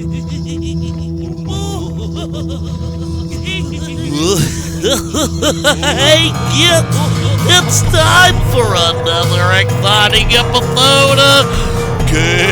Hey kids, it's time for another exciting episode of KWJUDAS!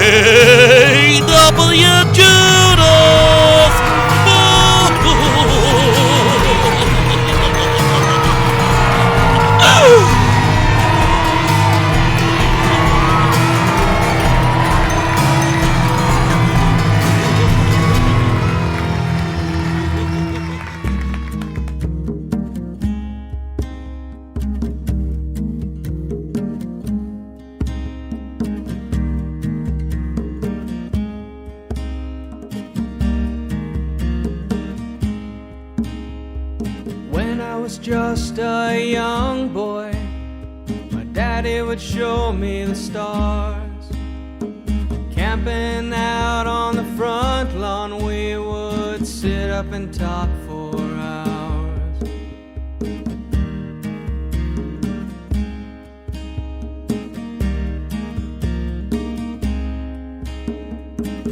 Just a young boy, my daddy would show me the stars. Camping out on the front lawn, we would sit up and talk for hours.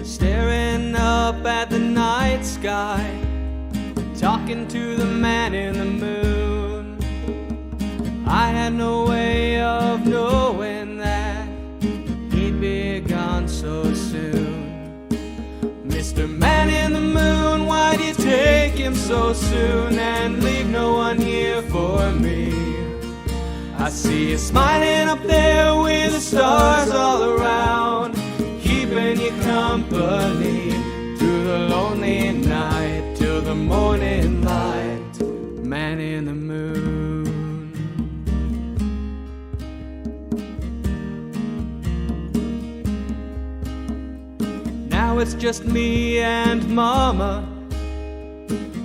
Staring up at the night sky, talking to the man in the moon. I had no way of knowing that he'd be gone so soon. Mr. Man in the moon, why'd you take him so soon and leave no one here for me? I see you smiling up there with the stars all around, keeping you company through the lonely night till the morning light. Man in the moon. Now it's just me and Mama.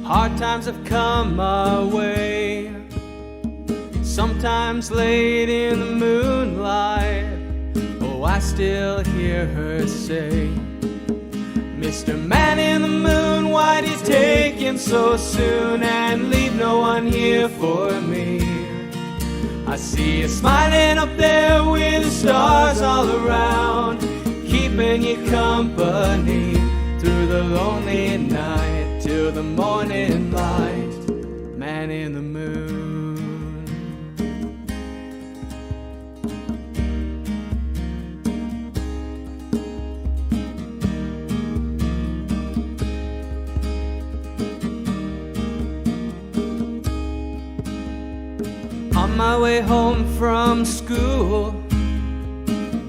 Hard times have come my way. Sometimes late in the moonlight, oh, I still hear her say, Mr. Man in the moon, why'd you take him so soon and leave no one here for me? I see you smiling up there with the stars all around, keeping you company through the lonely night till the morning light. Man in the moon. On my way home from school,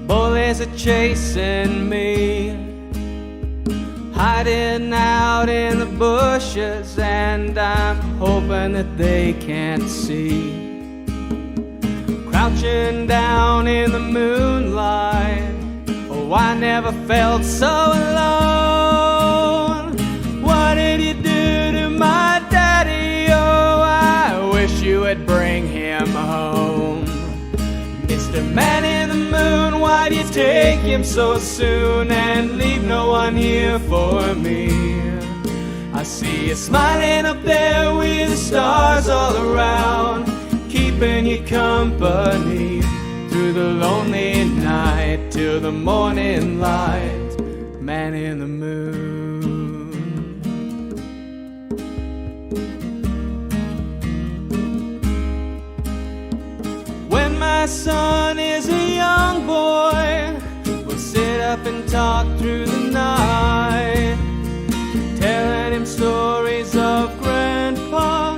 bullies are chasing me, hiding out in the bushes, and I'm hoping that they can't see. Crouching down in the moonlight, oh, I never felt so alone. What did you do to my daddy? Oh, I wish you would bring him home. Mr. Man in the moon, why'd you take him so soon and leave no one here for me? I see you smiling up there with the stars all around, keeping you company through the lonely night till the morning light. Man in the moon. When my son is a young boy, we'll sit up and talk through the night, telling him stories of Grandpa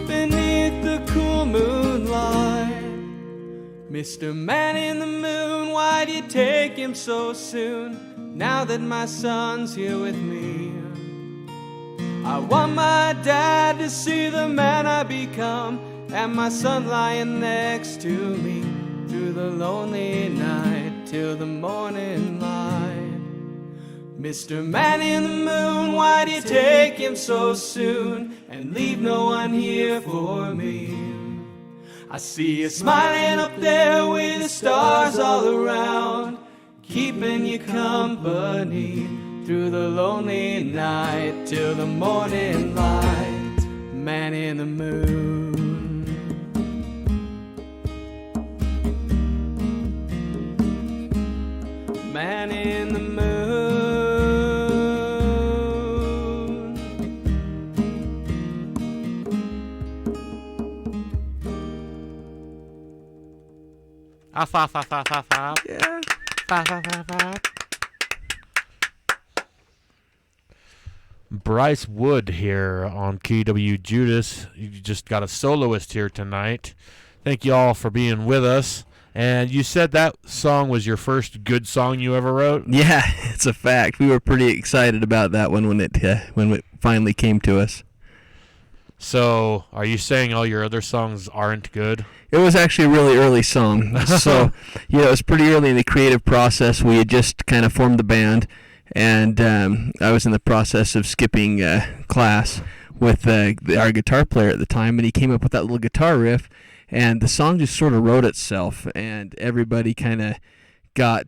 beneath the cool moonlight. Mr. Man in the moon, why'd you take him so soon? Now that my son's here with me, I want my dad to see the man I become, and my son lying next to me through the lonely night till the morning light. Mr. Man in the moon, why'd you take him so soon and leave no one here for me? I see you smiling up there with the stars all around, keeping you company through the lonely night till the morning light. Man in the moon. Man in the moon. Yeah. Bryce Wood here on KWJUDAS. You just got a soloist here tonight. Thank you all for being with us. And you said that song was your first good song you ever wrote? Yeah, it's a fact. We were pretty excited about that one when it finally came to us. So, are you saying all your other songs aren't good? It was actually a really early song. So, it was pretty early in the creative process. We had just kind of formed the band, and I was in the process of skipping class with our guitar player at the time, and he came up with that little guitar riff, and the song just sort of wrote itself, and everybody kind of got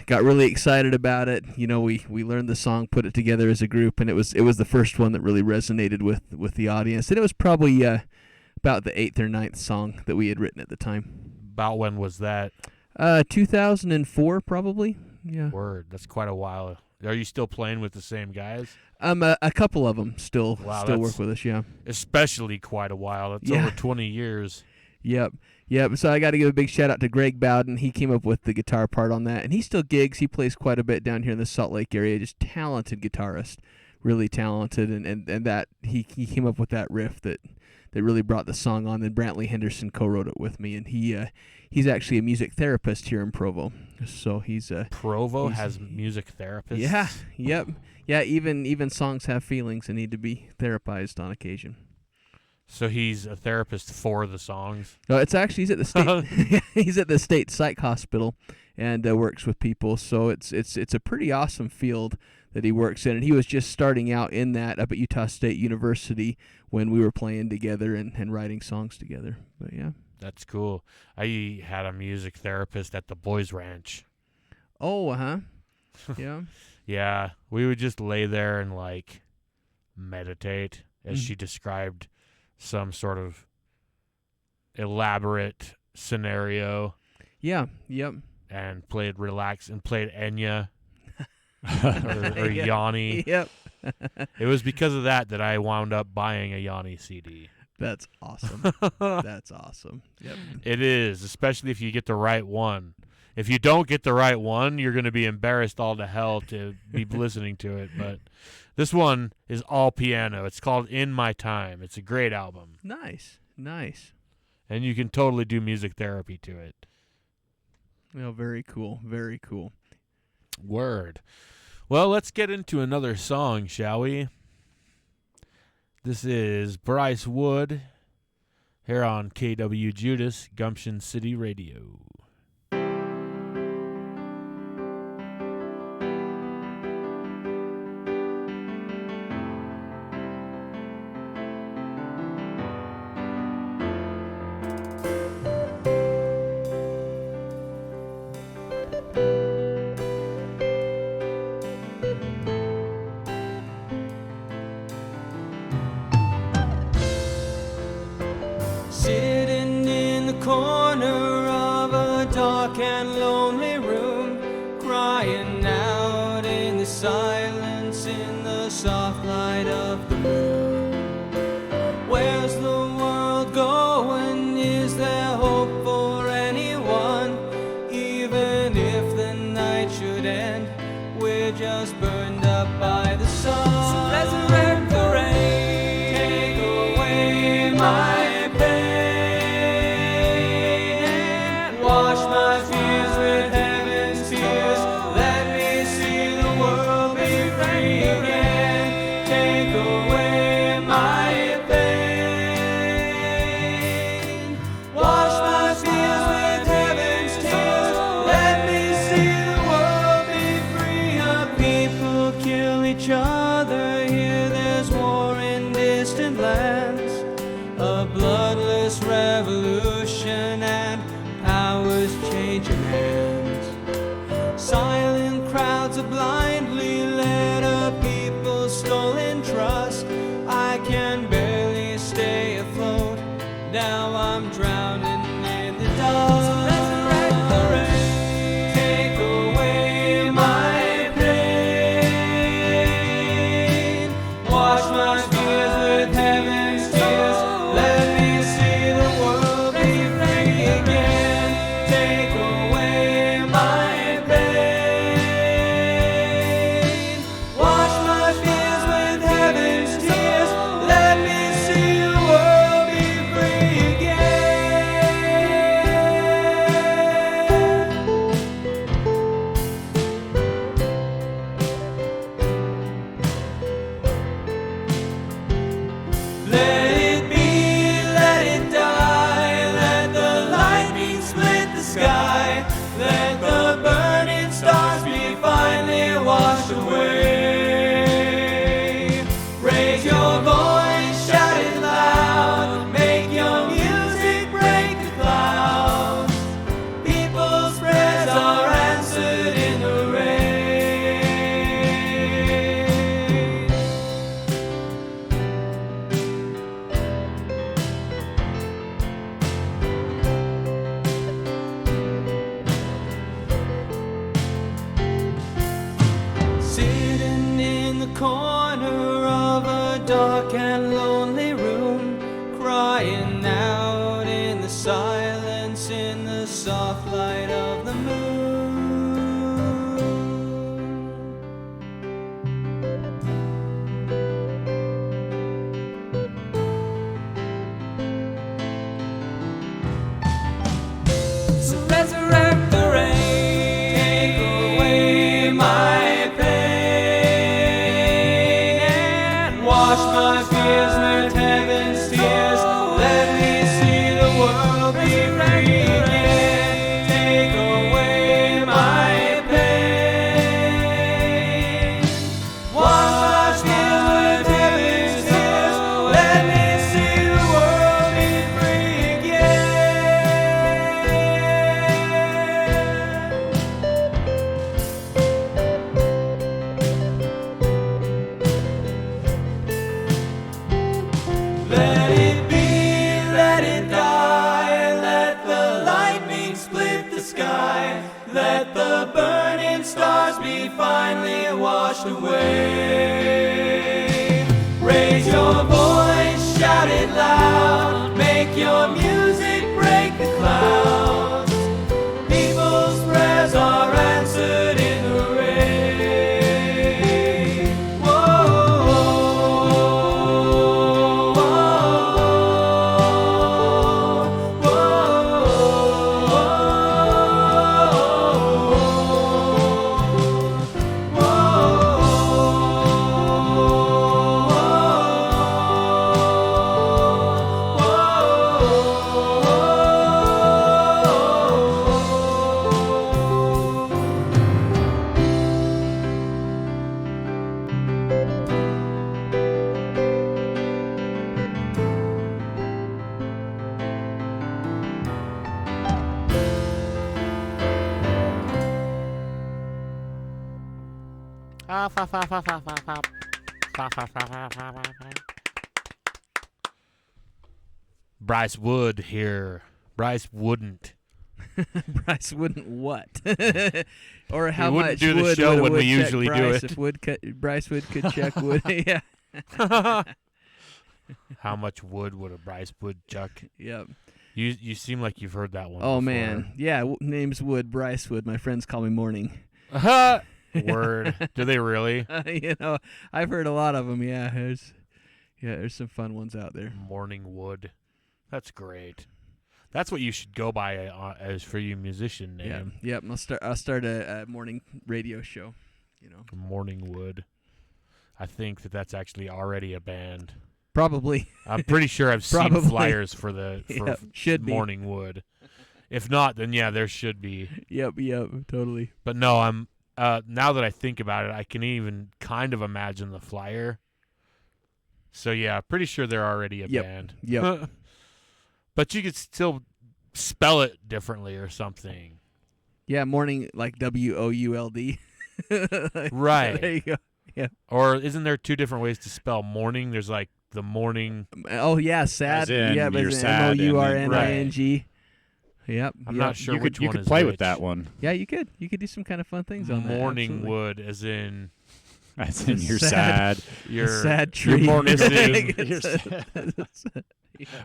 really excited about it. We learned the song, put it together as a group, and it was the first one that really resonated with the audience. And it was probably about the 8th or 9th song that we had written at the time. About when was that? 2004, probably. Yeah. Word. That's quite a while. Are you still playing with the same guys? A couple of them still work with us. Yeah. Especially quite a while. That's over 20 years. Yep. So I got to give a big shout out to Greg Bowden. He came up with the guitar part on that, and he still gigs. He plays quite a bit down here in the Salt Lake area. Just talented guitarist, really talented, and that he came up with that riff that really brought the song on. Then Brantley Henderson co-wrote it with me, and he's actually a music therapist here in Provo. So Provo has music therapists. Yeah. Yep. Yeah. Even songs have feelings and need to be therapized on occasion. So he's a therapist for the songs? No, it's actually he's at the state psych hospital and works with people. So it's a pretty awesome field that he works in. And he was just starting out in that up at Utah State University when we were playing together and writing songs together. But yeah. That's cool. I had a music therapist at the Boys Ranch. Oh, yeah. Yeah, we would just lay there and meditate as she described some sort of elaborate scenario. Yeah, yep. And played Enya or Yanni. Yep. It was because of that I wound up buying a Yanni CD. That's awesome. That's awesome. Yep. It is, especially if you get the right one. If you don't get the right one, you're going to be embarrassed all to hell to be listening to it. But this one is all piano. It's called In My Time. It's a great album. Nice. And you can totally do music therapy to it. Well, very cool. Very cool. Word. Well, let's get into another song, shall we? This is Bryce Wood here on KWJUDAS, Gumption City Radio. Sitting in the corner of a dark and lonely room, crying out in the silence, in the soft light of the moon. Where's the world going? Is there hope for anyone? Even if the night should end, we're just burned up by the sun. So resurrect the rain, take away my revolution and powers changing hands. Silent crowds are blindly led, a people's stolen trust. I can barely stay afloat, now I'm drowning in the dust. So resurrect the rain, take away my pain. corner of a dark and lonely room, crying out in the silence, in the soft light of the moon. So resurrect the rain, take away my pain, and wash my fears with heaven's tears. Let me see the world be free again. Take away my pain, wash my fears with heaven's tears. Let me see the world be free again. Let it be, let it die, let the lightning split the sky, let the burning stars be finally washed away. Raise your voice, shout it loud, make your music break the clouds. People's prayers are answered in the rain. Bryce Wood here. Bryce wouldn't. Bryce wouldn't what? Or how wouldn't much do the wood show would a when we wood check usually do Bryce it. If Bryce Wood could check wood. Yeah. How much wood would a Bryce Wood chuck? Yep. You seem like you've heard that one. Oh before. man. Yeah. Name's Wood. Bryce Wood. My friends call me Morning. Word. Do they really? I've heard a lot of them. Yeah. There's some fun ones out there. Morning Wood. That's great. That's what you should go by as for your musician name. Yeah. Yep. I'll start a morning radio show. Morning Wood. I think that's actually already a band. Probably. I'm pretty sure I've seen Probably. flyers for should be. Morning Wood. If not, then yeah, there should be. Yep. Totally. But no, I'm now that I think about it, I can even kind of imagine the flyer. So yeah, pretty sure they're already a band. Yep. But you could still spell it differently or something. Yeah, morning like WOULD. Right. There you go. Yeah. Or isn't there two different ways to spell morning? There's like the morning. Oh yeah, sad. As in, yeah, you're as in sad and then- MOURNING. Yep. I'm yep. not sure you which could one is play with which. that one. Yeah, you could. You could do some kind of fun things on that. Morning absolutely. wood, as in As in, you're Sad. sad. you're sad tree. you're missing. You're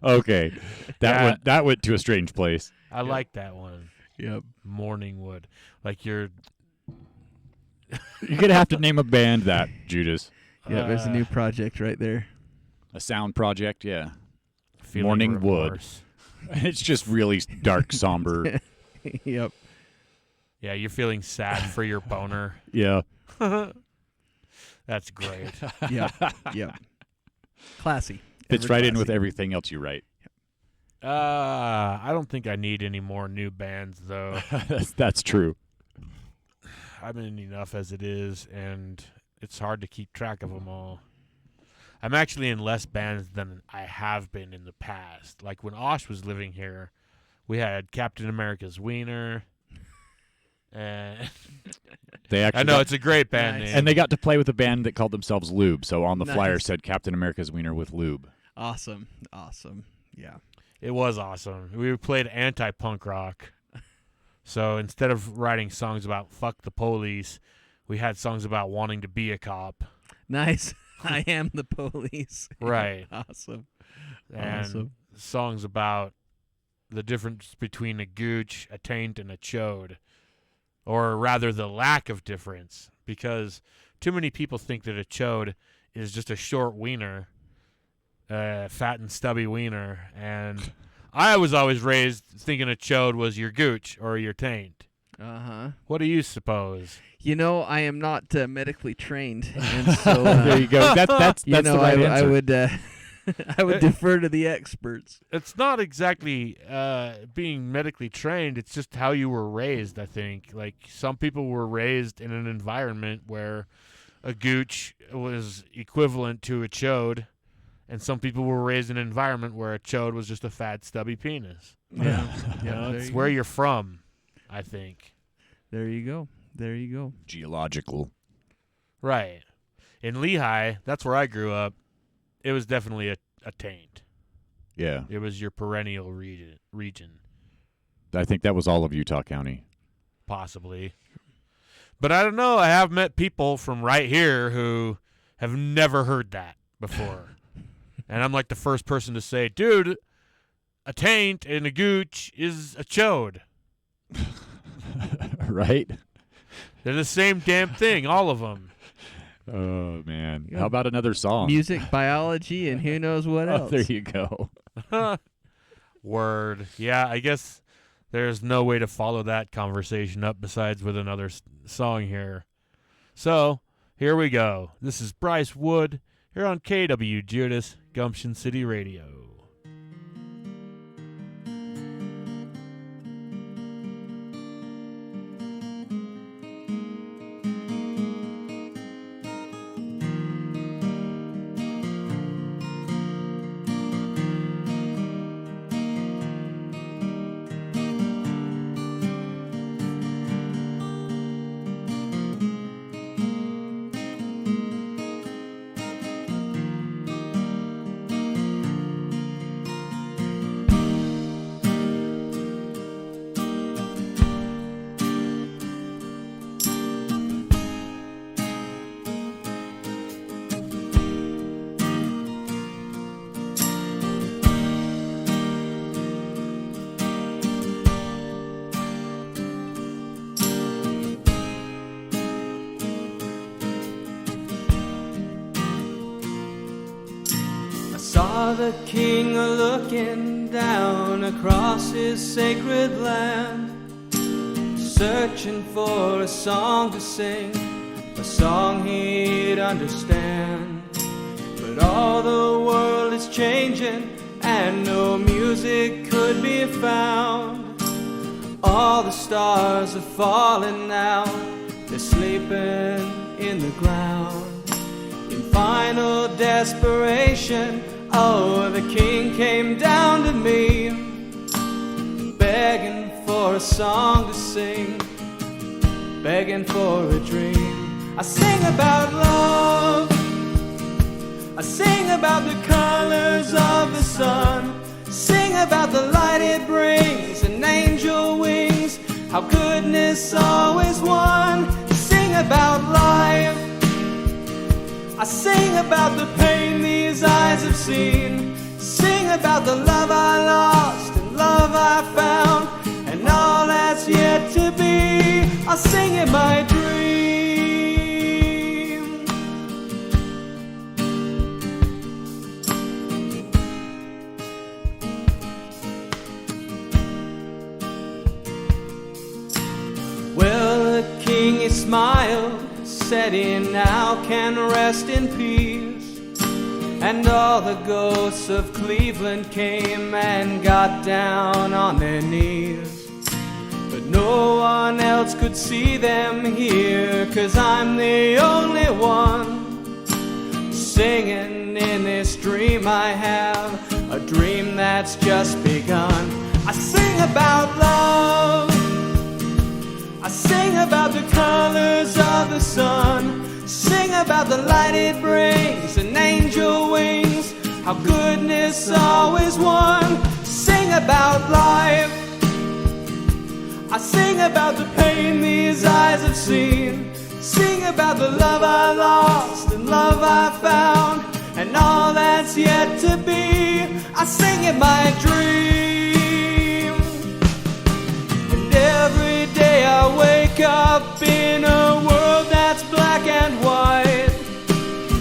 Okay, that went to a strange place. I like that one. Yep. Morning wood, like you're. You're gonna have to name a band that, Judas. Yeah, there's a new project right there. A sound project, yeah. feeling Morning wood. remorse. It's just really dark, somber. Yep. Yeah, you're feeling sad for your boner. Yeah. That's great. Yep. Yep. Classy. Fits Ever right in with classy. everything else you write. I don't think I need any more new bands, though. That's true. I'm in enough as it is, and it's hard to keep track of them all. I'm actually in less bands than I have been in the past. Like when Osh was living here, we had Captain America's Wiener. And They actually I know it's a great band Nice. name. and they got to play with a band that called themselves Lube. So on the flyer Nice. said Captain America's Wiener with Lube. Awesome. Awesome. Yeah. It was awesome. We played anti-punk rock. So instead of writing songs about fuck the police, we had songs about wanting to be a cop. Nice. I am the police. Right. Awesome. And Awesome. songs about the difference between a gooch, a taint, and a chode. Or rather, the lack of difference. Because too many people think that a chode is just a short wiener, fat and stubby wiener. And I was always raised thinking a chode was your gooch or your taint. Uh-huh. What do you suppose? You know, I am not medically trained, and so There you go. That's you know, the right I answer. would I would defer to the experts. It's not exactly being medically trained. It's just how you were raised, I think. Like, some people were raised in an environment where a gooch was equivalent to a chode, and some people were raised in an environment where a chode was just a fat, stubby penis. Yeah. You know, There it's you where go. you're from, I think. There you go. There you go. Geological. Right. In Lehigh, that's where I grew up. It was definitely a taint. Yeah. It was your perennial region, I think that was all of Utah County. possibly. But I don't know. I have met people from right here who have never heard that before. And I'm like the first person to say, dude, a taint and a gooch is a chode. Right? They're the same damn thing, all of them. Oh, man. Yeah. How about another song? Music, biology, and who knows what Oh, else. there you go. Word. Yeah, I guess there's no way to follow that conversation up besides with another song here. So, here we go. This is Bryce Wood here on KWJUDAS, Gumption City Radio. Saw the king a-looking down across his sacred land, searching for a song to sing, a song he'd understand. But all the world is changing and no music could be found. All the stars are falling now, they're sleeping in the ground. In final desperation, oh, the king came down to me, begging for a song to sing, begging for a dream. I sing about love, I sing about the colors of the sun, sing about the light it brings and angel wings, how goodness always won. Sing about life, I sing about the pain these eyes have seen, sing about the love I lost and love I found, and all that's yet to be. I sing in my dream. Well, the king he smiled, said he now can rest in peace. And all the ghosts of Cleveland came and got down on their knees. But no one else could see them here, 'cause I'm the only one singing in this dream I have, a dream that's just begun. I sing about love, I sing about the colors of the sun, sing about the light it brings and angel wings, how goodness always won. Sing about life, I sing about the pain these eyes have seen, sing about the love I lost and love it my dream. And every day I wake up in a world that's black and white.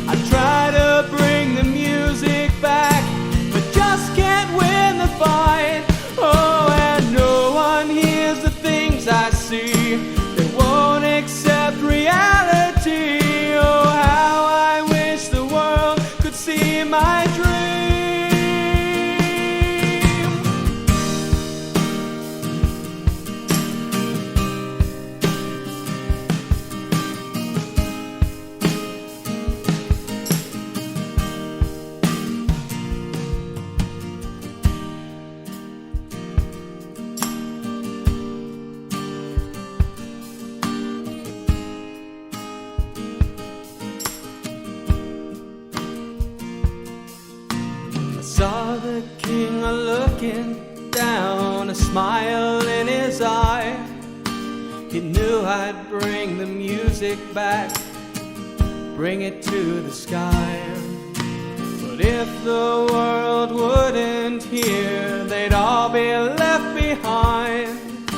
I try to bring the music back, but just can't win the fight. Oh, and no one hears the things I see. They won't accept reality. Oh, how I wish the world could see my dream. Saw the king looking down, a smile in his eye. He knew I'd bring the music back, bring it to the sky. But if the world wouldn't hear, they'd all be left behind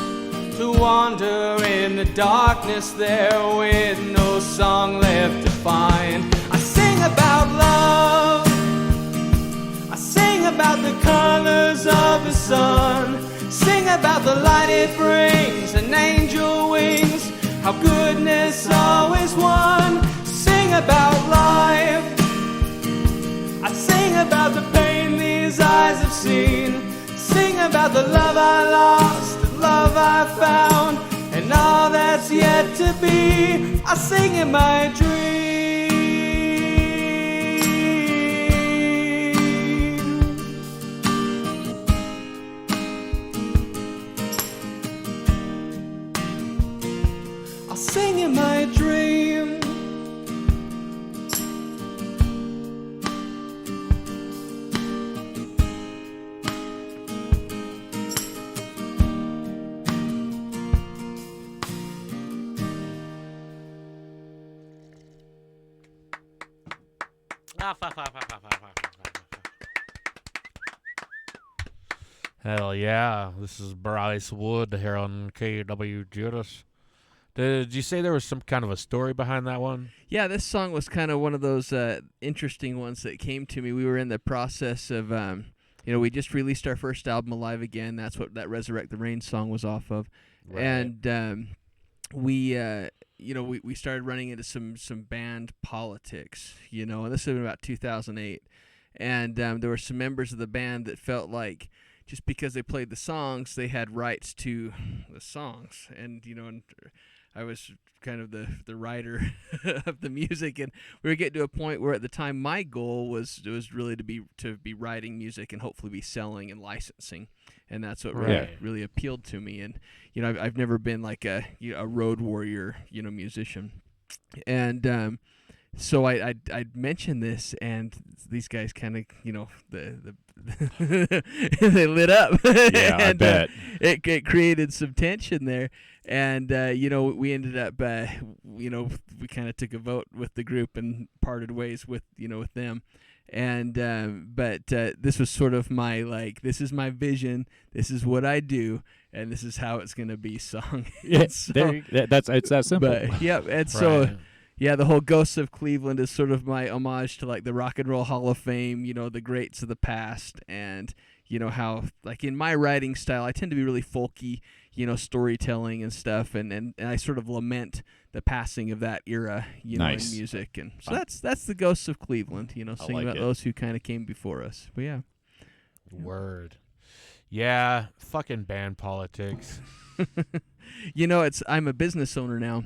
to wander in the darkness there with no song left to find. I sing about love, I sing about the colors of the sun, sing about the light it brings and angel wings, how goodness always won. Sing about life, I sing about the pain these eyes have seen, sing about the love I lost, the love I found, and all that's yet to be. I sing in my dreams. Sing in my dream. Hell yeah. This is Bryce Wood here on KWJUDAS. Did you say there was some kind of a story behind that one? Yeah, this song was kind of one of those interesting ones that came to me. We were in the process of, we just released our first album, Alive Again. That's what that Resurrect the Rain song was off of. Right. And we started running into some band politics, and this was about 2008. And there were some members of the band that felt like just because they played the songs, they had rights to the songs. And, and I was kind of the writer of the music, and we were getting to a point where at the time my goal was really to be writing music and hopefully be selling and licensing, and that's what really appealed to me. And I've never been like a road warrior musician, and so I'd mentioned this, and these guys kind of they lit up. Yeah, and, I bet it created some tension there. And, we ended up, we kind of took a vote with the group and parted ways with them. And, but this was sort of my, this is my vision, this is what I do, and this is how it's going to be sung. Yeah, so, it's that simple. But, yeah, and so, yeah, the whole Ghosts of Cleveland is sort of my homage to, the Rock and Roll Hall of Fame, the greats of the past, and, how, in my writing style, I tend to be really folky, storytelling and stuff, and I sort of lament the passing of that era, nice. In music, and so that's the Ghosts of Cleveland, singing about those who kind of came before us. But yeah, word, yeah, fucking band politics. I'm a business owner now.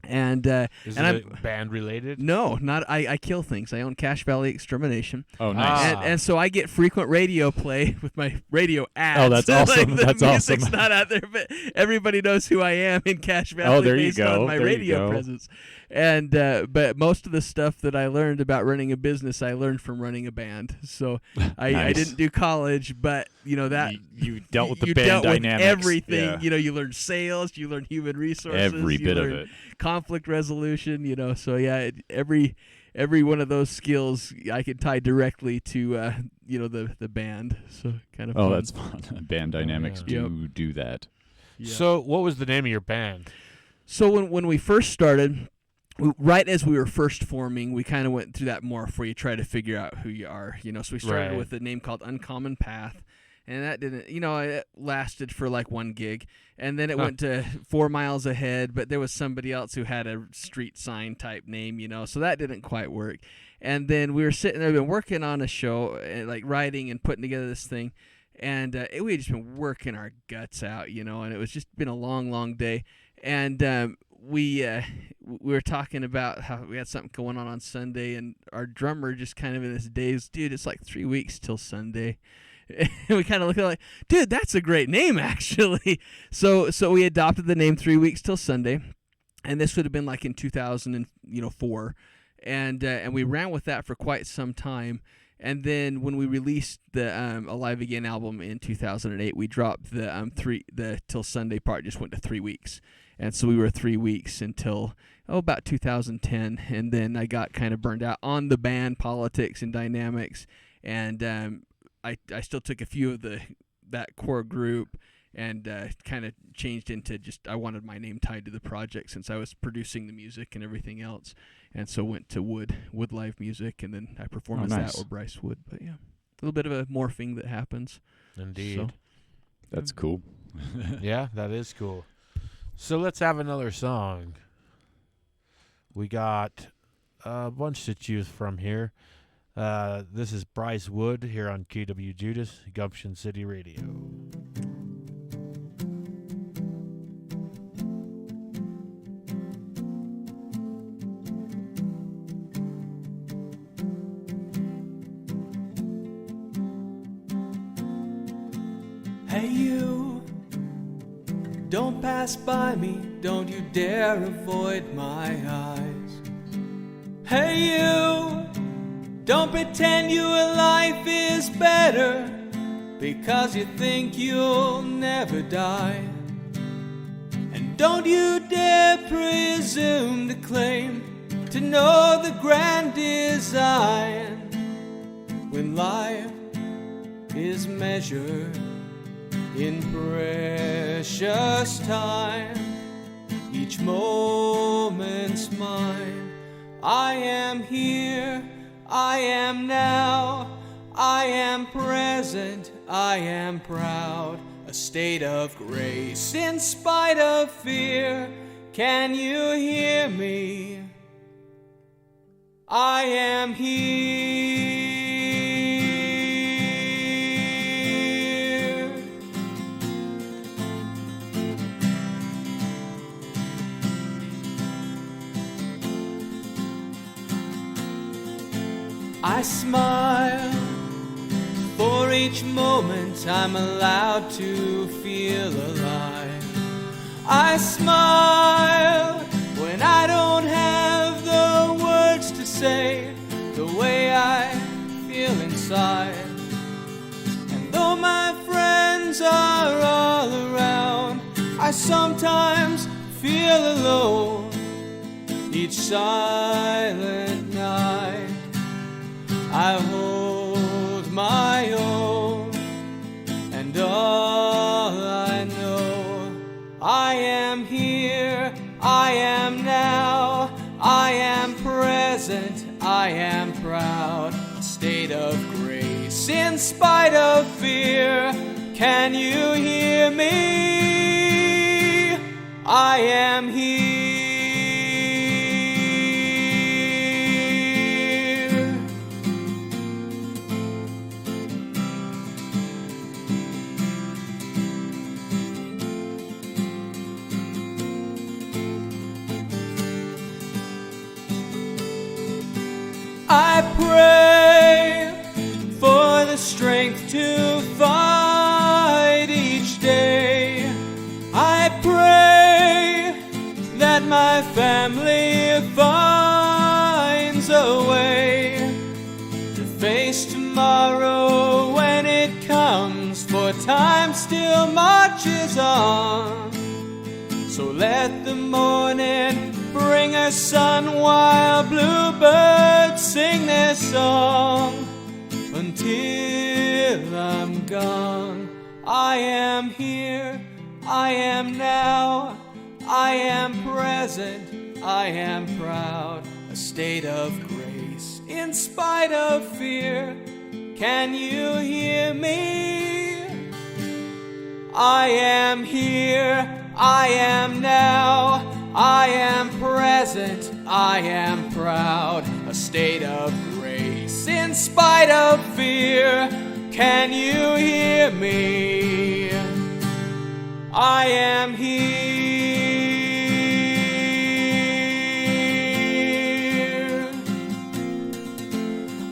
And is it band related? No, not. I kill things. I own Cache Valley Extermination. Oh, nice. And so I get frequent radio play with my radio ads. Oh, that's awesome. The that's music's awesome. not out there, but everybody knows who I am in Cache Valley there you based go. on my there radio you go. presence. And but most of the stuff that I learned about running a business, I learned from running a band. So I didn't do college, but that you dealt with the you band dealt dynamics. With everything. Yeah. You learned sales, you learned human resources, Every bit of it. conflict resolution. So yeah, every one of those skills I could tie directly to the band. So kind of fun. That's fun. Band dynamics do that. Yeah. So what was the name of your band? So when we first started, right as we were first forming, we kind of went through that morph where you try to figure out who you are. So we started with a name called Uncommon Path. And that didn't, it lasted for like one gig. And then it went to 4 Miles Ahead, but there was somebody else who had a street sign type name, so that didn't quite work. And then we were sitting there, been working on a show, like writing and putting together this thing. And we had just been working our guts out, and it was just been a long, long day. And we were talking about how we had something going on Sunday, and our drummer just kind of in this daze, dude, it's like 3 weeks till Sunday. And we kind of looked at it like, dude, that's a great name, actually. So we adopted the name 3 weeks till Sunday, and this would have been like in 2004, and we ran with that for quite some time. And then when we released the Alive Again album in 2008, we dropped the till Sunday part, just went to 3 weeks, and so we were 3 weeks until about 2010, and then I got kind of burned out on the band politics and dynamics, and I still took a few of that core group and kind of changed into just I wanted my name tied to the project since I was producing the music and everything else, and so went to Wood Live Music, and then I performed as nice. that or Bryce Wood. But yeah, a little bit of a morphing that happens. Indeed. So, That's cool. Yeah, that is cool. So let's have another song. We got a bunch to choose from here. This is Bryce Wood here on KWJUDAS, Gumption City Radio. Hey you, don't pass by me, don't you dare avoid my eyes. Hey you, don't pretend your life is better because you think you'll never die. And don't you dare presume to claim to know the grand design when life is measured in precious time. Each moment's mine. I am here, I am now, I am present, I am proud. A state of grace in spite of fear. Can you hear me? I am here. I smile for each moment I'm allowed to feel alive. I smile when I don't have the words to say the way I feel inside. And though my friends are all around, I sometimes feel alone. Each silent night I hold my own, and all I know, I am here, I am now, I am present, I am proud. A state of grace in spite of fear. Can you hear me? I am here. I pray for the strength to fight each day. I pray that my family still marches on. So let the morning bring her sun while bluebirds sing their song. Until I'm gone, I am here, I am now, I am present, I am proud. A state of grace in spite of fear. Can you hear me? I am here, I am now, I am present, I am proud. A state of grace in spite of fear. Can you hear me? I am here.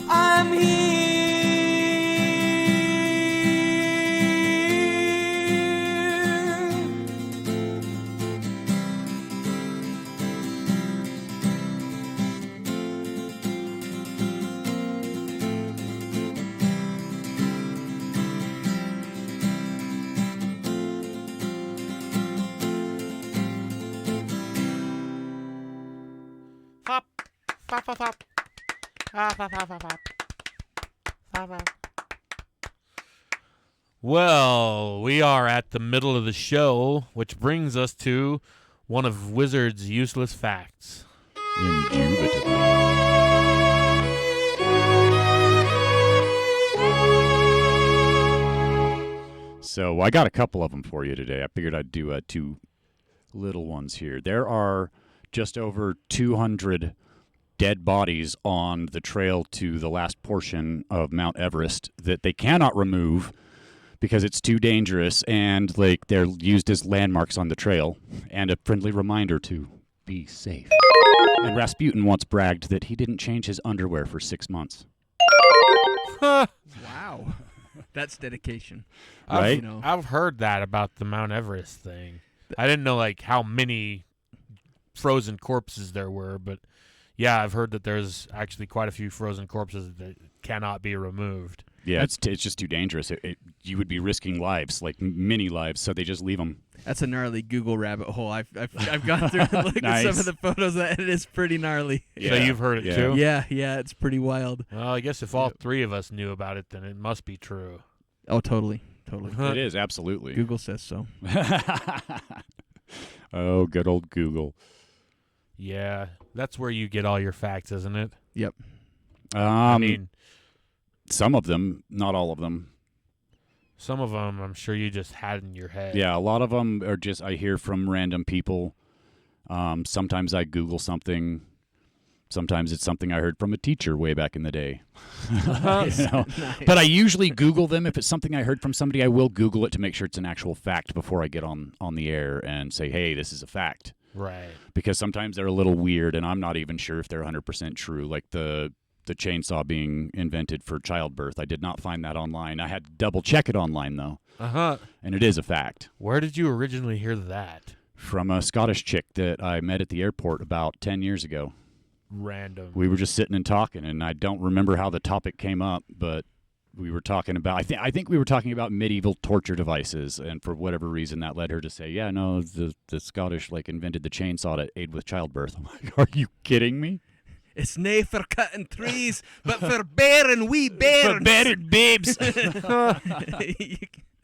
I'm here. Pop, pop, pop, pop. Pop, pop, pop, pop, pop. Pop, pop. Well, we are at the middle of the show, which brings us to one of Wizard's useless facts. Indubitably. So I got a couple of them for you today. I figured I'd do two little ones here. There are just over 200 dead bodies on the trail to the last portion of Mount Everest that they cannot remove because it's too dangerous, and like they're used as landmarks on the trail and a friendly reminder to be safe. And Rasputin once bragged that he didn't change his underwear for 6 months. Wow. That's dedication. Right? I've heard that about the Mount Everest thing. I didn't know like how many frozen corpses there were, but yeah, I've heard that there's actually quite a few frozen corpses that cannot be removed. Yeah, it's just too dangerous. You would be risking lives, like many lives, so they just leave them. That's a gnarly Google rabbit hole. I've gone through and looked at some of the photos, and it is pretty gnarly. Yeah. So you've heard it too? Yeah, it's pretty wild. Well, I guess if all three of us knew about it, then it must be true. Oh, totally. It is, absolutely. Google says so. Oh, good old Google. Yeah, that's where you get all your facts, isn't it? Yep. I mean, some of them, not all of them. some of them I'm sure you just had in your head. Yeah, a lot of them are just I hear from random people. Sometimes I Google something. Sometimes it's something I heard from a teacher way back in the day. Nice. Nice. But I usually Google them. If it's something I heard from somebody, I will Google it to make sure it's an actual fact before I get on the air and say, hey, this is a fact. Right. Because sometimes they're a little weird, and I'm not even sure if they're 100% true. Like the chainsaw being invented for childbirth. I did not find that online. I had to double check it online, though. Uh-huh. And it is a fact. Where did you originally hear that? From a Scottish chick that I met at the airport about 10 years ago. Random. We were just sitting and talking, and I don't remember how the topic came up, but we were talking about, I think we were talking about medieval torture devices, and for whatever reason that led her to say, yeah, no, the Scottish invented the chainsaw to aid with childbirth. I'm like, are you kidding me? It's nae for cutting trees, but for bearing wee bears. For bearing babes.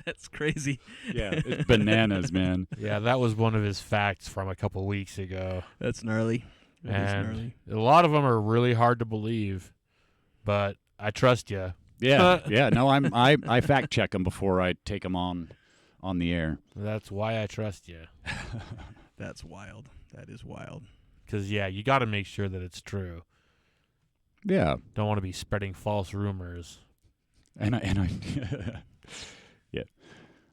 That's crazy. Yeah, it's bananas, man. Yeah, that was one of his facts from a couple weeks ago. That's gnarly. That is And a lot of them are really hard to believe, but I trust you. Yeah, yeah. No, I fact check them before I take them on the air. That's why I trust you. That's wild. That is wild. Because, yeah, you got to make sure that it's true. Yeah. Don't want to be spreading false rumors. And I yeah.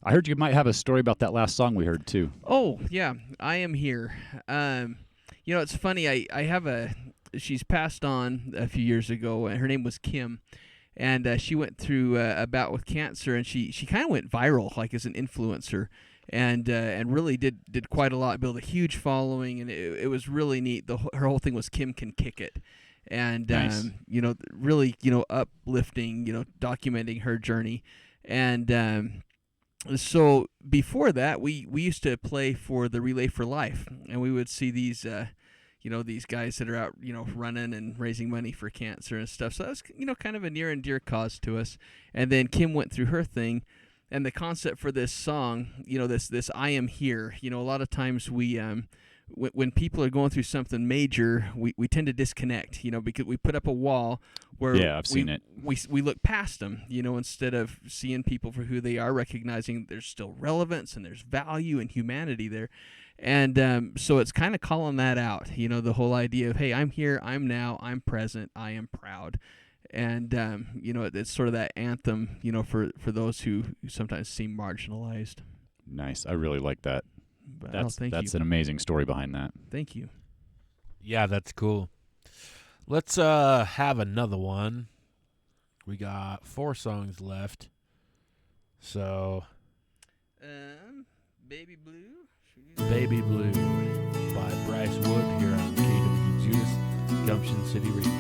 I heard you might have a story about that last song we heard too. Oh, yeah. I am here. It's funny. I have she's passed on a few years ago. Her name was Kim. And she went through a bout with cancer, and she kind of went viral, as an influencer, and really did quite a lot, built a huge following, and it was really neat. Her whole thing was Kim Can Kick It, and nice. Really uplifting, documenting her journey, and So before that, we used to play for the Relay for Life, and we would see these these guys that are out, running and raising money for cancer and stuff. So that was, kind of a near and dear cause to us. And then Kim went through her thing, and the concept for this song, this I am here. A lot of times we, when people are going through something major, we tend to disconnect, because we put up a wall where I've seen it. We look past them, instead of seeing people for who they are, recognizing there's still relevance and there's value and humanity there. And so it's kind of calling that out, the whole idea of, hey, I'm here, I'm now, I'm present, I am proud. And, it's sort of that anthem, for those who sometimes seem marginalized. Nice. I really like that. But, that's an amazing story behind that. Thank you. Yeah, that's cool. Let's have another one. We got 4 songs left. So, Baby Blue. Baby Blue by Bryce Wood here on KWJUDAS, Gumption City Radio.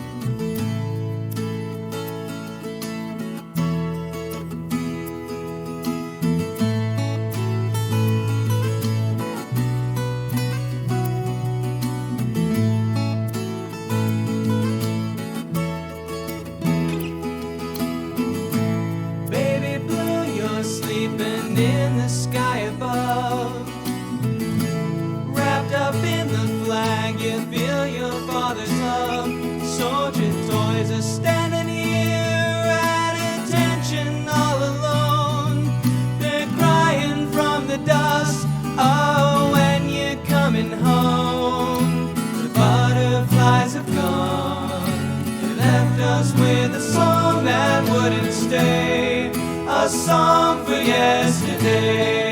With a song that wouldn't stay, a song for yesterday.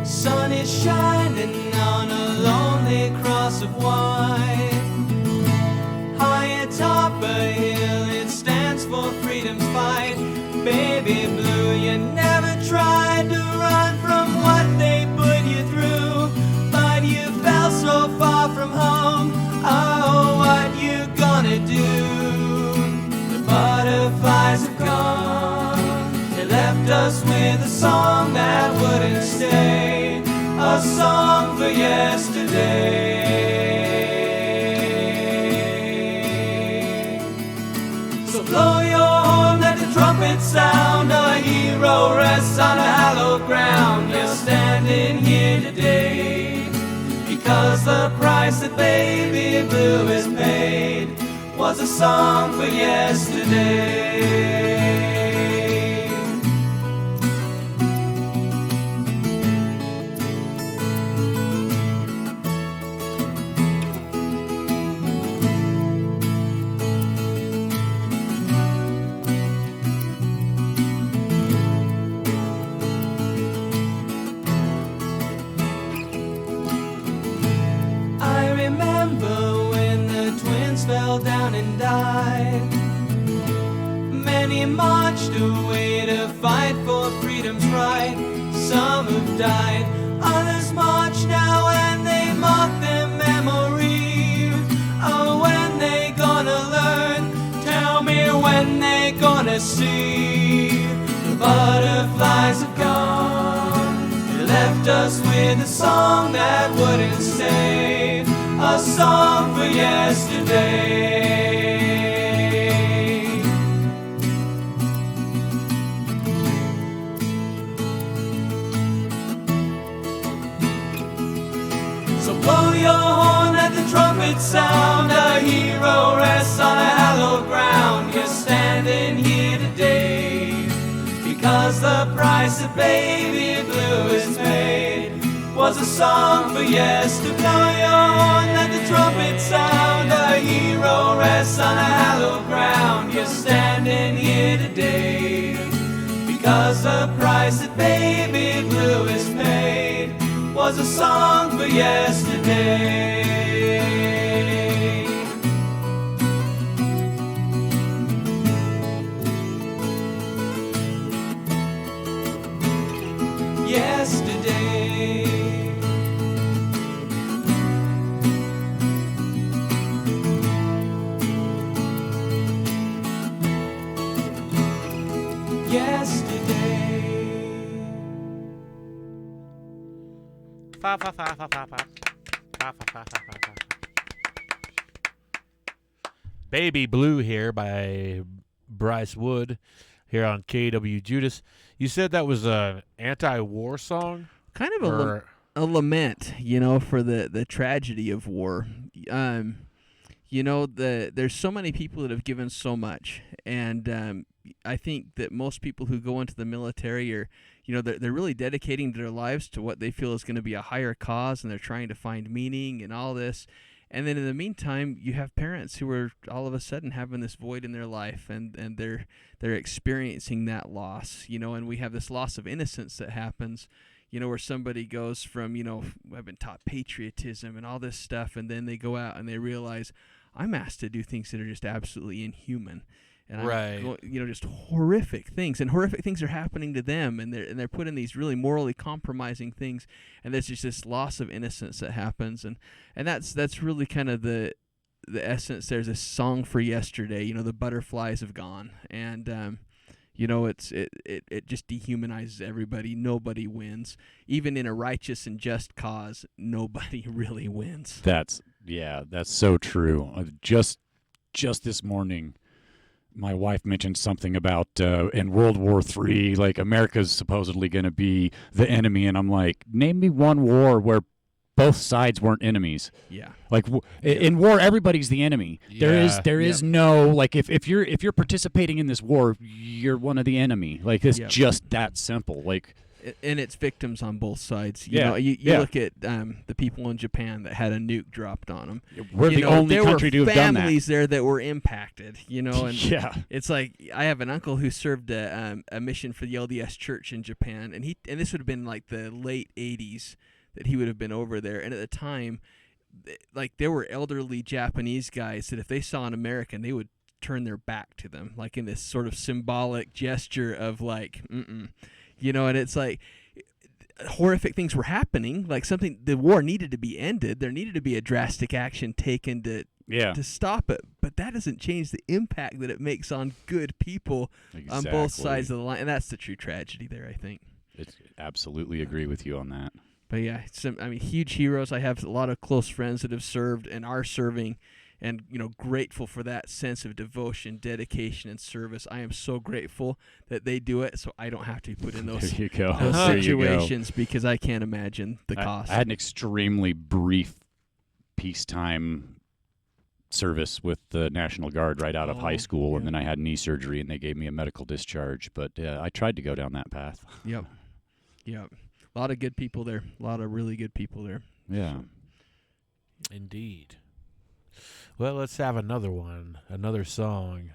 Sun is shining on a lonely cross of white. High atop a hill, it stands for freedom's fight. Baby blue, you never tried to run from what they put you through, but you fell so far from home. Oh, what you gonna do? The butterflies have gone. They left us with a song that wouldn't stay, a song for yesterday. So blow your horn, let the trumpet sound, a hero rests on a hallowed ground. You're standing here today because the price that Baby Blue has paid was a song for yesterday. Down and died. Many marched away to fight for freedom's right. Some have died, others march now and they mock their memory. Oh, when they gonna learn? Tell me when they gonna see? The butterflies have gone. They left us with a song that wouldn't stay, a song for yesterday. So blow your horn, let the trumpet sound, a hero rests on a hallowed ground. You're standing here today because the price that Baby Blue has paid was a song for yesterday. Blow your horn, let the trumpet sound, a hero rests on a hallowed ground. You're standing here today because the price that Baby Blue has paid was a song for yesterday. Yesterday. day. Baby Blue here by Bryce Wood here on KWJUDAS. You said that was an anti-war song? Kind of a lament, for the tragedy of war. There's so many people that have given so much, and I think that most people who go into the military are, they're really dedicating their lives to what they feel is going to be a higher cause, and they're trying to find meaning and all this. And then in the meantime, you have parents who are all of a sudden having this void in their life, and they're experiencing that loss, and we have this loss of innocence that happens, where somebody goes from, I've been taught patriotism and all this stuff, and then they go out and they realize, I'm asked to do things that are just absolutely inhuman. And right. Just horrific things, and horrific things are happening to them, and they're put in these really morally compromising things, and there's just this loss of innocence that happens, and that's really kind of the essence. There's a song for yesterday, the butterflies have gone, and it just dehumanizes everybody. Nobody wins, even in a righteous and just cause. Nobody really wins. That's so true. Just this morning, my wife mentioned something about in World War III, like America's supposedly going to be the enemy, and I'm like, name me one war where both sides weren't enemies. Yeah. Like in war, everybody's the enemy. Yeah. There is no, like, if you're participating in this war, you're one of the enemy. Like, it's just that simple. Like. And it's victims on both sides. You look at the people in Japan that had a nuke dropped on them. We're the only country to have done that. There were families there that were impacted, and it's like, I have an uncle who served a mission for the LDS Church in Japan, and this would have been like the late 80s that he would have been over there. And at the time, like, there were elderly Japanese guys that if they saw an American, they would turn their back to them, like in this sort of symbolic gesture of like, and it's like horrific things were happening. Like the war needed to be ended. There needed to be a drastic action taken to stop it. But that doesn't change the impact that it makes on good people on both sides of the line. And that's the true tragedy there, I think. Absolutely agree with you on that. But yeah, huge heroes. I have a lot of close friends that have served and are serving, and grateful for that sense of devotion, dedication, and service. I am so grateful that they do it, so I don't have to put in those situations, because I can't imagine the cost. I had an extremely brief peacetime service with the National Guard right out of high school, and then I had knee surgery, and they gave me a medical discharge. But I tried to go down that path. Yep. A lot of good people there. A lot of really good people there. Yeah. Indeed. Well, let's have another song.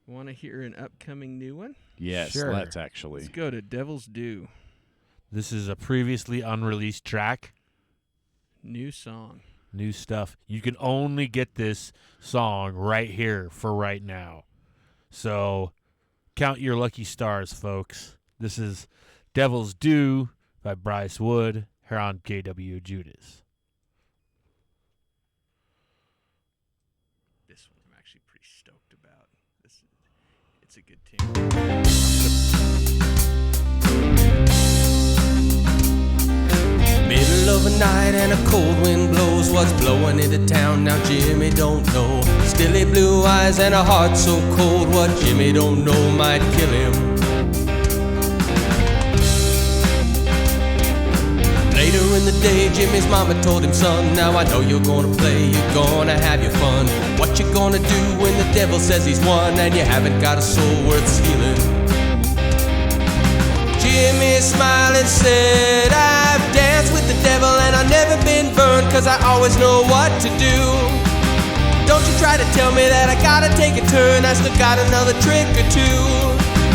Want to hear an upcoming new one? Yes, sure. Let's actually. Let's go to Devil's Due. This is a previously unreleased track. New song. New stuff. You can only get this song right here for right now. So count your lucky stars, folks. This is Devil's Due by Bryce Wood here on KWJUDAS. This one I'm actually pretty stoked about. It's a good tune. Middle of the night and a cold wind blows. What's blowing into town now Jimmy don't know. Stilly blue eyes and a heart so cold. What Jimmy don't know might kill him. Later in the day, Jimmy's mama told him, son, now I know you're gonna play, you're gonna have your fun. What you gonna do when the devil says he's won and you haven't got a soul worth stealing? Jimmy smiled and said, I've danced with the devil and I've never been burned, cause I always know what to do. Don't you try to tell me that I gotta take a turn, I still got another trick or two.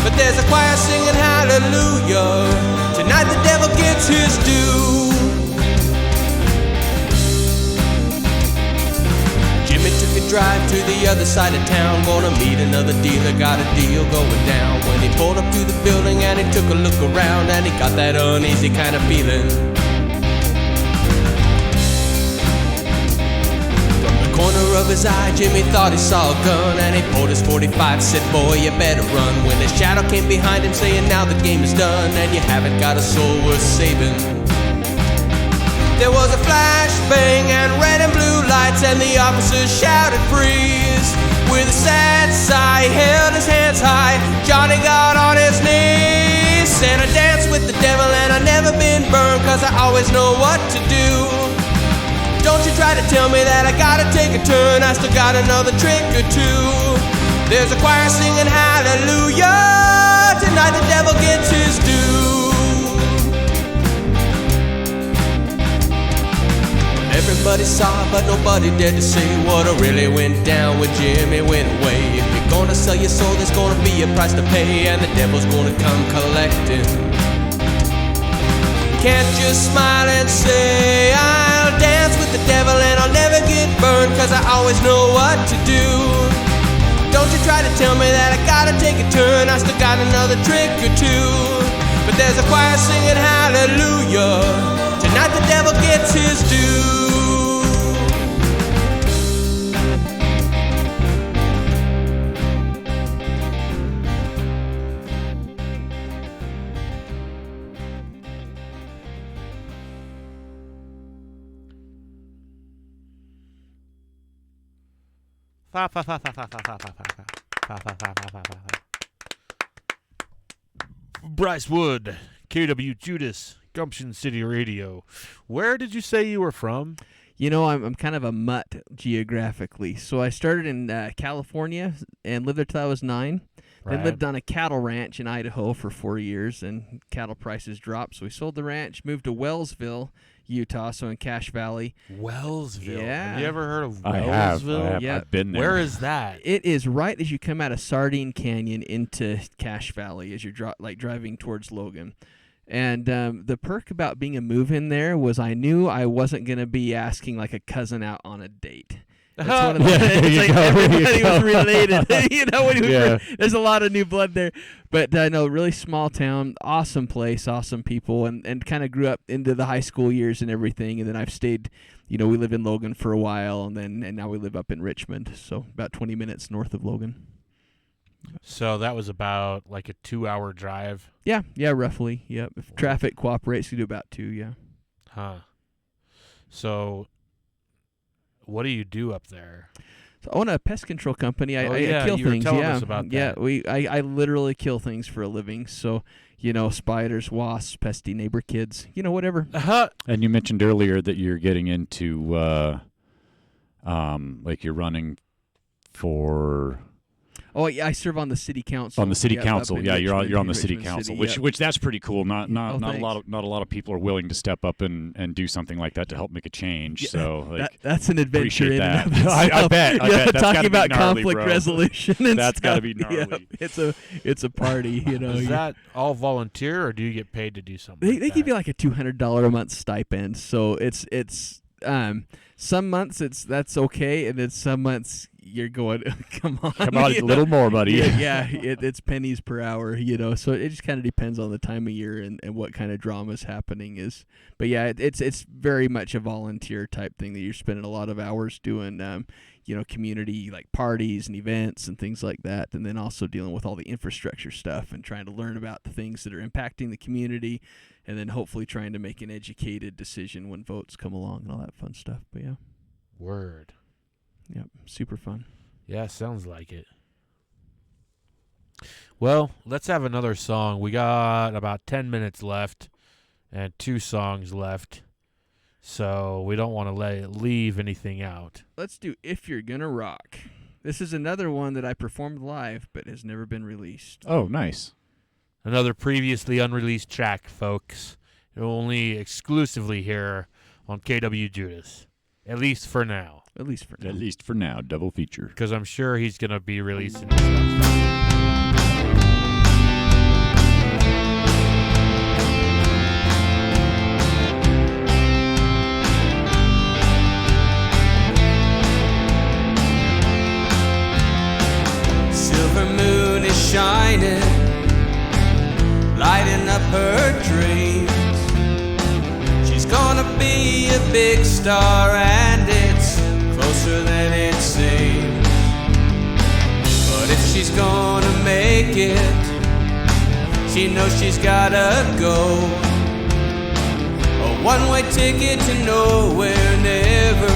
But there's a choir singing hallelujah. Tonight the devil gets his due. Jimmy took a drive to the other side of town, gonna meet another dealer, got a deal going down. When he pulled up to the building and he took a look around, and he got that uneasy kind of feeling. From The corner of his eye, Jimmy thought he saw a gun, and he pulled his 45, said, boy, you better run. When his shadow came behind him, saying, now the game is done, and you haven't got a soul worth saving. There was a flash, bang, and red and blue lights, and the officers shouted, freeze. With a sad sigh, he held his hands high. Johnny got on his knees, said, I danced with the devil, and I never been burned, 'cause I always know what to do. Don't you try to tell me that I gotta take a turn, I still got another trick or two. There's a choir singing hallelujah, tonight the devil gets his due. Everybody saw, but nobody dared to say what really went down when Jimmy went away. If you're gonna sell your soul, there's gonna be a price to pay, and the devil's gonna come collecting. Can't just smile and say, I'll dance with the devil and I'll never get burned, 'cause I always know what to do. Don't you try to tell me that I gotta take a turn, I still got another trick or two. But there's a choir singing hallelujah, tonight the devil gets his due. Bryce Wood, KWJUDAS, Gumption City Radio. Where did you say you were from? You know, I'm kind of a mutt geographically. So I started in California and lived there till I was 9. Right. Then lived on a cattle ranch in Idaho for 4 years, and cattle prices dropped. So we sold the ranch, moved to Wellsville, Utah, so in Cache Valley. Wellsville. Yeah. Have you ever heard of Wellsville? I have. Yeah. I've been there. Where is that? It is right as you come out of Sardine Canyon into Cache Valley as you're driving towards Logan. And the perk about being a move-in there was I knew I wasn't going to be asking like a cousin out on a date. That's one of the, it's like everybody was related. You know, there's a lot of new blood there. But no, really small town, awesome place, awesome people, and kind of grew up into the high school years and everything. And then I've stayed, you know, we lived in Logan for a while, and now we live up in Richmond, so about 20 minutes north of Logan. So that was about like a 2-hour drive? Yeah, roughly. Yep. If traffic cooperates, you do about 2, yeah. Huh. So what do you do up there? So I own a pest control company. I kill you were things. telling us about that. I literally kill things for a living. So, you know, spiders, wasps, pesty neighbor kids, you know, whatever. And you mentioned earlier that you're getting into, like you're running for. Oh, yeah, I serve on the city council. On the city council, yeah, Richmond, you're on the city Richmond council, City, which that's pretty cool. Not a thanks. lot of people are willing to step up and do something like that to help make a change. Yeah, so like, that's an adventure appreciate in that. and of itself. I bet. That's talking gotta be about gnarly, conflict bro. resolution and That's stuff. gotta be gnarly. Yeah, it's a party, you know. Is that all volunteer, or do you get paid to do something? They give you like a $200 a month stipend, so it's some months that's okay, and then some months you're going, come on, a little more, buddy. Yeah, it's pennies per hour, you know. So it just kind of depends on the time of year and what kind of drama's happening is. But yeah, it's very much a volunteer type thing that you're spending a lot of hours doing, you know, community like parties and events and things like that, and then also dealing with all the infrastructure stuff and trying to learn about the things that are impacting the community, and then hopefully trying to make an educated decision when votes come along and all that fun stuff. But yeah. Word. Yep, super fun. Yeah, sounds like it. Well, let's have another song. We got about 10 minutes left and 2 songs left, so we don't want to leave anything out. Let's do If You're Gonna Rock. This is another one that I performed live but has never been released. Oh, nice. Another previously unreleased track, folks. Only exclusively here on KWJUDAS. At least for now. At least for now. At least for now, double feature. Because I'm sure he's going to be releasing stuff. Silver moon is shining, lighting up her dreams. She's gonna be a big star, and it's closer than she's gonna make it. She knows she's gotta go. A one-way ticket to nowhere, never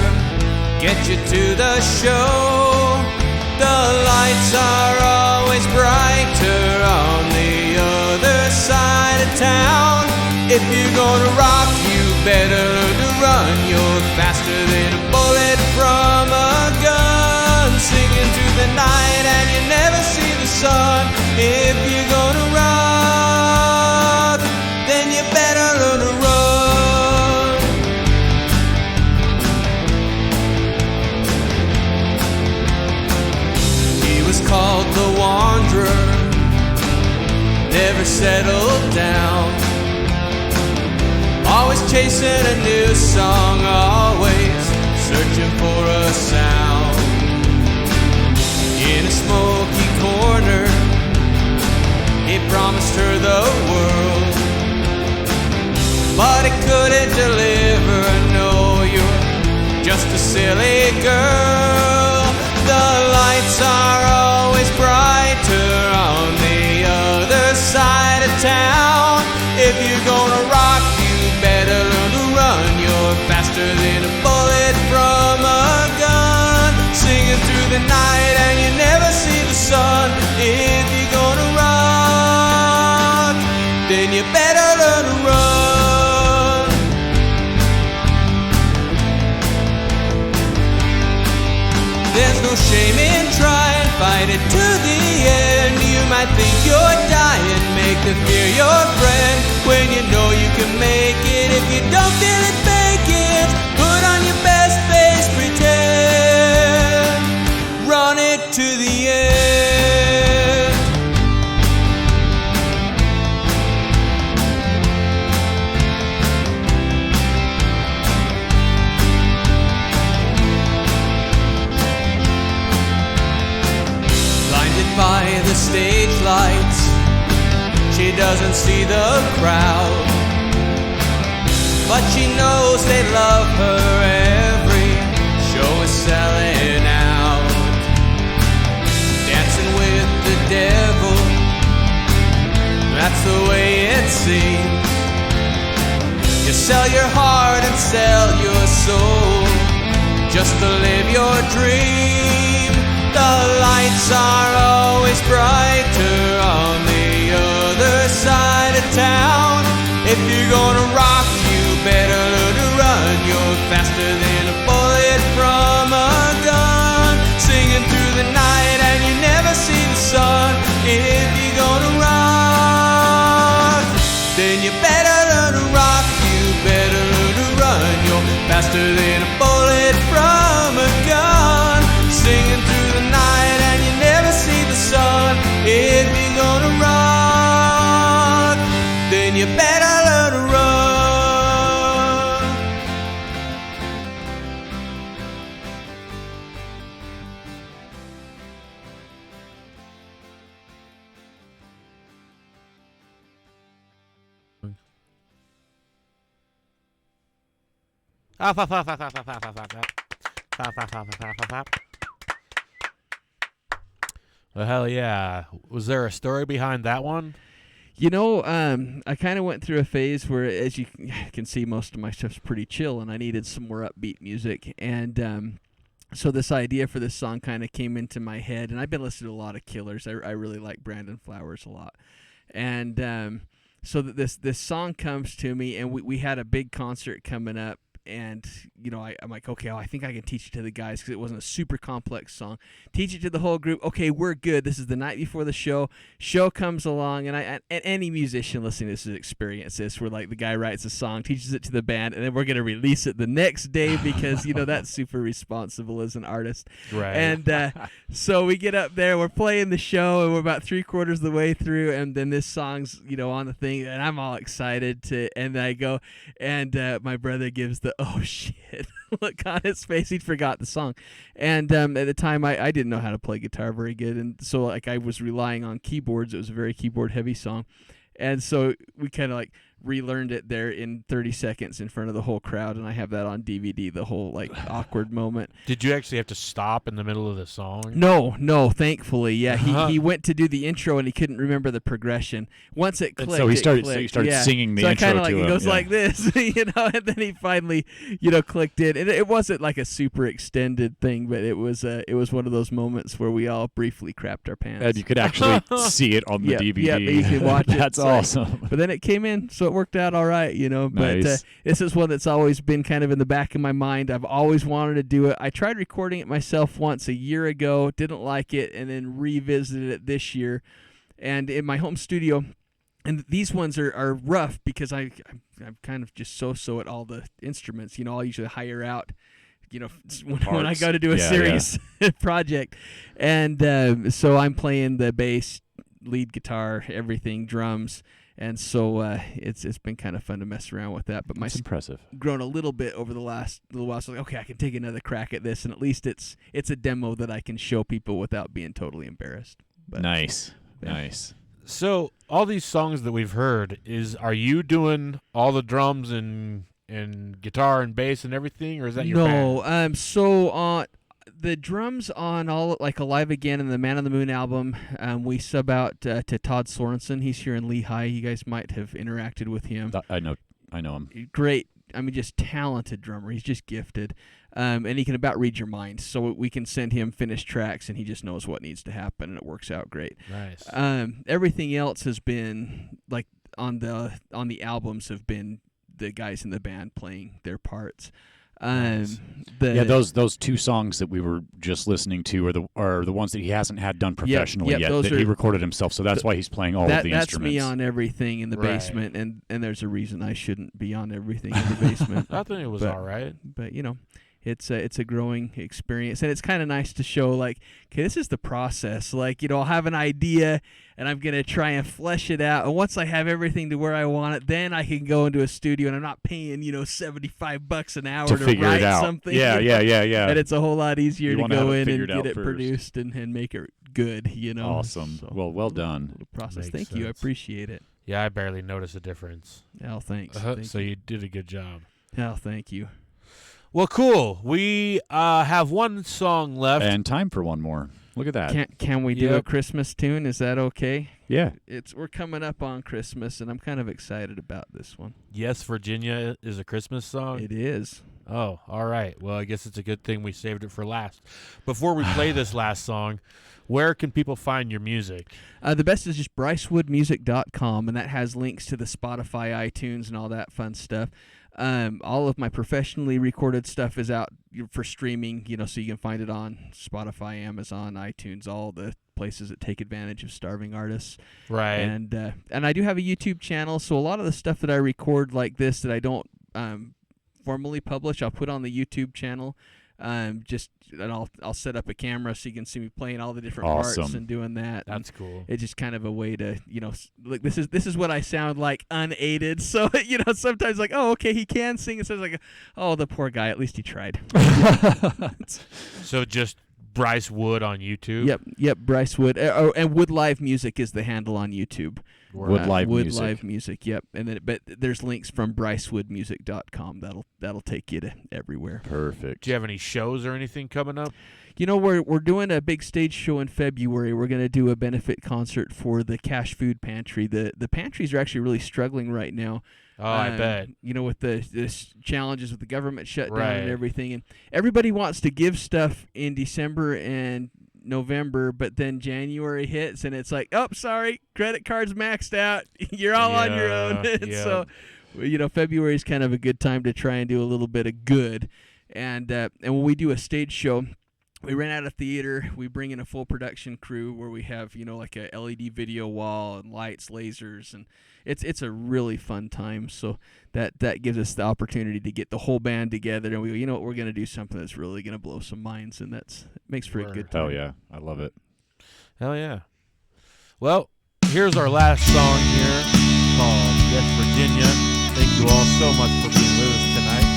get you to the show. The lights are always brighter on the other side of town. If you're gonna rock, you better learn to run. You're faster than a bullet from a gun, singing through the night and you never see the sun. If you're gonna rock, then you better learn to run. He was called the Wanderer, never settled down, always chasing a new song, always searching for a sound. In a smoky corner, he promised her the world, but he couldn't deliver. No, you're just a silly girl. The lights are always brighter on the other side of town. If you're gonna rock, better learn to run. You're faster than a bullet from a gun, singing through the night and you never see the sun. If you're gonna rock, then you better learn to run. There's no shame in trying, fight it to the end. You might think you're dying, make the fear your friend. When you know you can make it, if you don't feel it, fake it. Put on your best face, pretend. Run it to the end. Blinded by the stage lights, she doesn't see the crowd, but she knows they love her. Every show is selling out. Dancing with the devil, that's the way it seems. You sell your heart and sell your soul just to live your dream. The lights are always brighter on the other side of town. If you're gonna rock, you better learn to run. You're faster than a bullet from a gun, singing through the night and you never see the sun. If you're gonna rock, then you better learn to rock. You better learn to run. You're faster than a bullet from a gun, singing through the night and you never see the sun. If you're gonna rock, then you better learn to run. Well, hell yeah. Was there a story behind that one? You know, I kind of went through a phase where, as you can see, most of my stuff's pretty chill, and I needed some more upbeat music. And so this idea for this song kind of came into my head, and I've been listening to a lot of Killers. I really like Brandon Flowers a lot. And so that this song comes to me, and we had a big concert coming up. And, you know, I'm like, okay, well, I think I can teach it to the guys because it wasn't a super complex song. Teach it to the whole group. Okay, we're good. This is the night before the show. Show comes along, and any musician listening to this has experienced this, where, like, the guy writes a song, teaches it to the band, and then we're going to release it the next day because, you know, that's super responsible as an artist. Right. And so we get up there, we're playing the show, and we're about 3/4 of the way through, and then this song's, you know, on the thing, and I'm all excited and I go, and my brother gives the, oh shit, look on his face. He forgot the song. And at the time I didn't know how to play guitar very good, and so like I was relying on keyboards. It was a very keyboard heavy song. And so we kind of like relearned it there in 30 seconds in front of the whole crowd, and I have that on DVD, the whole like awkward moment. Did you actually have to stop in the middle of the song? No, thankfully. Yeah, he went to do the intro and he couldn't remember the progression. Once it clicked, so he started yeah. singing the so intro I kinda to him. It goes yeah. like this, and then he finally, clicked in. And it wasn't like a super extended thing, but it was one of those moments where we all briefly crapped our pants. And you could actually see it on the DVD. Yeah, you can watch it. That's awesome. But then it came in, so it worked out all right, But Nice. this is one that's always been kind of in the back of my mind. I've always wanted to do it. I tried recording it myself once a year ago, didn't like it, and then revisited it this year. And in my home studio, and these ones are rough because I'm kind of just so at all the instruments. I'll usually hire out, when I go to do a serious project. And so I'm playing the bass, lead guitar, everything, drums. And so it's been kind of fun to mess around with that. But That's impressive. Grown a little bit over the last little while. So okay, I can take another crack at this, and at least it's a demo that I can show people without being totally embarrassed. But, Nice. Yeah. Nice. So all these songs that we've heard, are you doing all the drums and guitar and bass and everything, or is that your band? So the drums on all like Alive Again and the Man on the Moon album, we sub out to Todd Sorensen. He's here in Lehigh. You guys might have interacted with him. I know him. Great. I mean, just talented drummer. He's just gifted. And he can about read your mind. So we can send him finished tracks, and he just knows what needs to happen, and it works out great. Nice. Everything else has been, like, on the albums have been the guys in the band playing their parts. Nice. Those 2 songs that we were just listening to are the ones that he hasn't had done professionally yet, those that he recorded himself, so that's why he's playing all of the instruments. That's me on everything in the Right. basement, and there's a reason I shouldn't be on everything in the basement. I think it was all right. But, it's a growing experience, and it's kind of nice to show, like, okay, this is the process. Like, I'll have an idea, and I'm going to try and flesh it out. And once I have everything to where I want it, then I can go into a studio, and I'm not paying, $75 an hour to figure write it out. something. Yeah. And it's a whole lot easier You to wanna have go it in and figured get out it first. produced and make it good, Awesome. So, Well done. little process. Makes Thank you. I sense. appreciate it. Yeah, I barely noticed a difference. Oh, thanks. So you did a good job. Thank you. Well, cool. We have one song left. And time for one more. Look at that. Can we do a Yep. Christmas tune? Is that okay? Yeah. We're coming up on Christmas, and I'm kind of excited about this one. Yes, Virginia is a Christmas song. It is. Oh, all right. Well, I guess it's a good thing we saved it for last. Before we play this last song, where can people find your music? The best is just brycewoodmusic.com, and that has links to the Spotify, iTunes, and all that fun stuff. All of my professionally recorded stuff is out for streaming, so you can find it on Spotify, Amazon, iTunes, all the places that take advantage of starving artists. Right. And I do have a YouTube channel, so a lot of the stuff that I record like this that I don't formally publish, I'll put on the YouTube channel. And I'll set up a camera so you can see me playing all the different parts Awesome. and doing that. That's cool. It's just kind of a way to, like this is what I sound like unaided. So, sometimes like, oh, okay, he can sing. It says like, oh, the poor guy, at least he tried. So just Bryce Wood on YouTube? Yep, Bryce Wood. And Wood Live Music is the handle on YouTube. Wood Live Wood Music. Live Music, yep. And then, but there's links from brycewoodmusic.com. That'll take you to everywhere. Perfect. Do you have any shows or anything coming up? We're doing a big stage show in February. We're going to do a benefit concert for the Cash Food Pantry. The pantries are actually really struggling right now. Oh, I bet. With the challenges with the government shutdown Right. and everything. And everybody wants to give stuff in December and November, but then January hits and it's like, oh, sorry, credit card's maxed out. You're all on your own. Yeah. So, February is kind of a good time to try and do a little bit of good. And when we do a stage show, we rent out a theater. We bring in a full production crew where we have, like a LED video wall and lights, lasers, and it's a really fun time. So that gives us the opportunity to get the whole band together, and we go, you know what, we're going to do something that's really going to blow some minds, and it makes for a good time. Hell yeah. I love it. Hell yeah. Well, here's our last song here called Yes, Virginia. Thank you all so much for being with us tonight,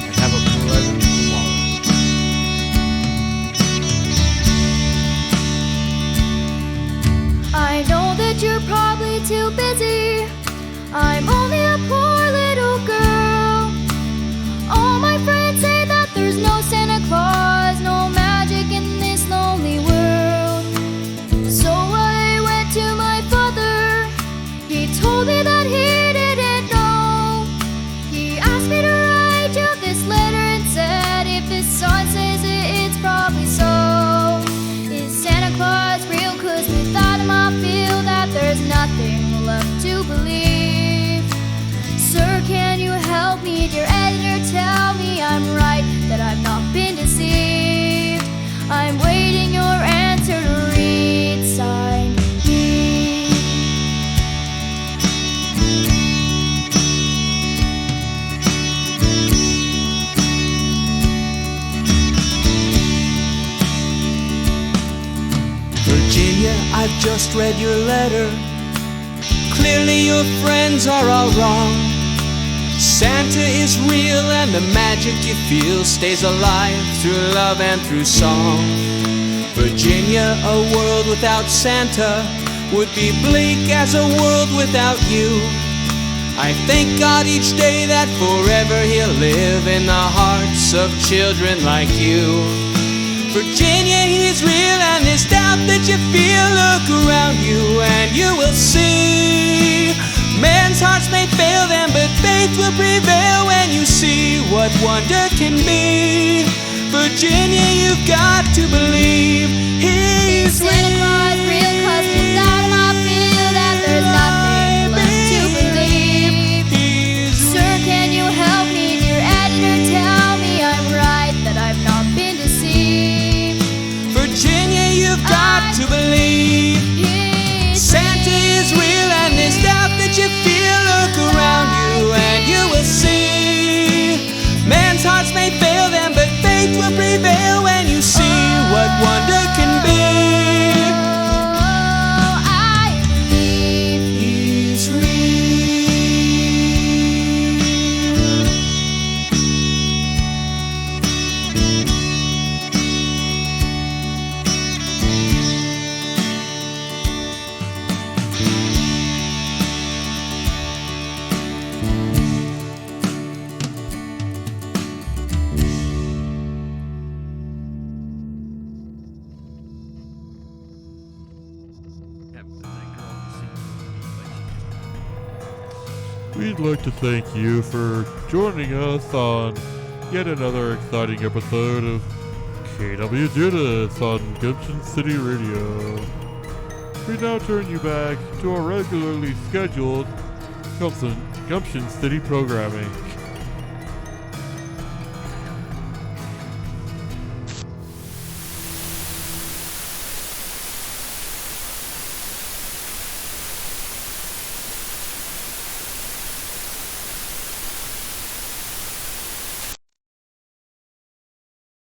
and have a pleasant tomorrow. I know that you're probably too busy. I'm only a just read your letter. Clearly your friends are all wrong. Santa is real and the magic you feel stays alive through love and through song. Virginia, a world without Santa would be bleak as a world without you. I thank God each day that forever he'll live in the hearts of children like you. Virginia, he's real and there's doubt that you feel. Look around you and you will see. Man's hearts may fail them, but faith will prevail when you see what wonder can be. Virginia, you've got to believe he's real. Santa Claus real, 'cause without him I feel that there's nothing left to believe. Sir, can you help me? Dear editor, tell me I'm right, that I've not been deceived. Virginia, you've got to believe Santa is real and there's doubt that you feel. Look around you and you will see. Man's hearts may fail them, but faith will prevail when you see what wonder can be. Oh, I believe He's real. We'd like to thank you for joining us on yet another exciting episode of KWJUDAS on Gumption City Radio. We now turn you back to our regularly scheduled Gumption City programming.